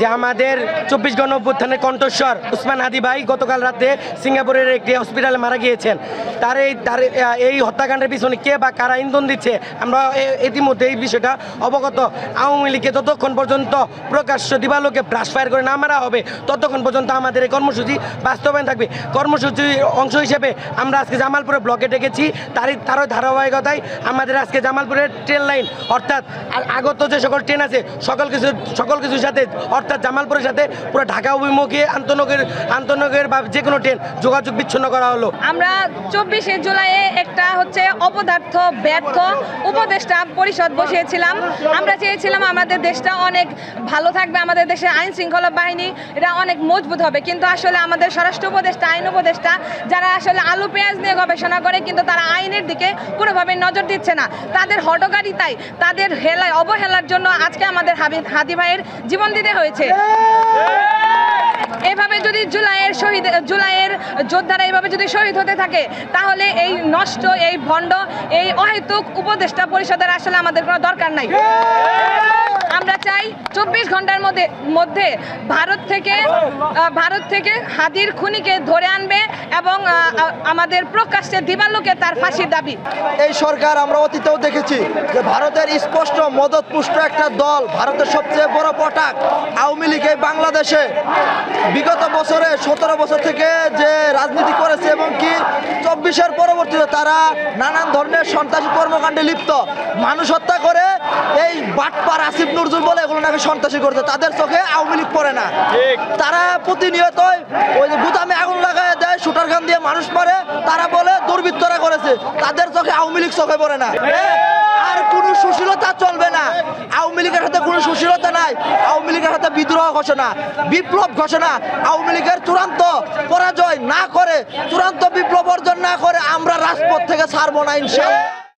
যে আমাদের 24 গণ অভ্যুত্থানের কণ্ঠস্বর উসমান হাদি ভাই গতকাল রাতে সিঙ্গাপুরের একটি হসপিটালে মারা গিয়েছেন। তার এই হত্যাকাণ্ডের পিছনে কে বা কারা ইন্ধন দিচ্ছে আমরা ইতিমধ্যে এই বিষয়টা অবগত। আওয়ামী লীগকে যতক্ষণ পর্যন্ত প্রকাশ্য দিবালোকে ব্রাশ ফায়ার করে না মারা হবে ততক্ষণ পর্যন্ত আমাদের এই কর্মসূচি বাস্তবায়ন থাকবে। কর্মসূচির অংশ হিসেবে আমরা আজকে জামালপুরে ব্লকে ডেকেছি। তারও ধারাবাহিকতায় আমাদের আজকে জামালপুরের ট্রেন লাইন অর্থাৎ আগত যে সকল ট্রেন আছে সকল কিছুর সাথে অর্থাৎ জামালপুরের সাথে পুরো ঢাকা অভিমুখী আন্তনগর বা যে কোনো ট্রেন যোগাযোগ বিচ্ছিন্ন করা হলো। আমরা 24শে জুলাইয়ে একটা অপদার্থ ব্যর্থ উপদেষ্টা পরিষদ বসিয়েছিলাম। আমরা চেয়েছিলাম আমাদের দেশটা অনেক ভালো থাকবে, আমাদের দেশের আইন শৃঙ্খলা বাহিনী এটা অনেক মজবুত হবে, কিন্তু আসলে আমাদের স্বরাষ্ট্র উপদেষ্টা আইন উপদেষ্টা যারা আসলে আলু পেঁয়াজ নিয়ে গবেষণা করে কিন্তু তারা আইনের দিকে কোনোভাবে নজর দিচ্ছে না। তাদের হঠকারিতায় তাদের অবহেলার জন্য আজকে আমাদের হাদি ভাইয়ের জীবন দিতে হয়েছে। এভাবে যদি জুলাইয়ের যোদ্ধারা এভাবে যদি শহীদ হতে থাকে তাহলে এই নষ্ট এই ভণ্ড এই অহেতুক উপদেষ্টা পরিষদের আসলে আমাদের কোনো দরকার নাই। আমরা চাই 24 ঘন্টার মধ্যে ভারত থেকে হাদির খুনিকে ধরে আনবে এবং আমাদের প্রকাশ্যে দিবালোকে তার ফাঁসির দাবি। এই সরকার আমরা অতীতেও দেখেছি যে ভারতের স্পষ্ট মদতপুষ্ট একটা দল, ভারতের সবচেয়ে বড় পটাক আওয়ামী লীগ এই বাংলাদেশে বিগত বছরে 17 বছর থেকে যে রাজনীতি করেছে এবং কি 24-এর পরবর্তীতে তারা নানান ধরনের সন্ত্রাসী কর্মকাণ্ডে লিপ্ত, মানুষ হত্যা করে এই বাটপার আসিফ নজরুল বলে এগুলো নাকি সন্ত্রাসী করছে। তাদের চোখে আওয়ামী লীগ পড়ে না। তারা প্রতিনিয়ত ওই যে গুদামে আগুন লাগায় দেয়, শুটার গান দিয়ে মানুষ মারে, তারা বলে দুর্বৃত্তরা করেছে। তাদের চোখে আওয়ামী লীগ চোখে পড়ে না। আর কোনো সুশীলতা চলবে না। আওয়ামী লীগের হাতে কোনো সুশীলতা নাই। আওয়ামী লীগের হাতে বিদ্রোহ ঘোষণা, বিপ্লব ঘোষণা। আওয়ামী লীগের চূড়ান্ত পরাজয় না করে, চূড়ান্ত বিপ্লব অর্জন না করে আমরা রাজপথ থেকে ছাড়বো না ইনশাআল্লাহ।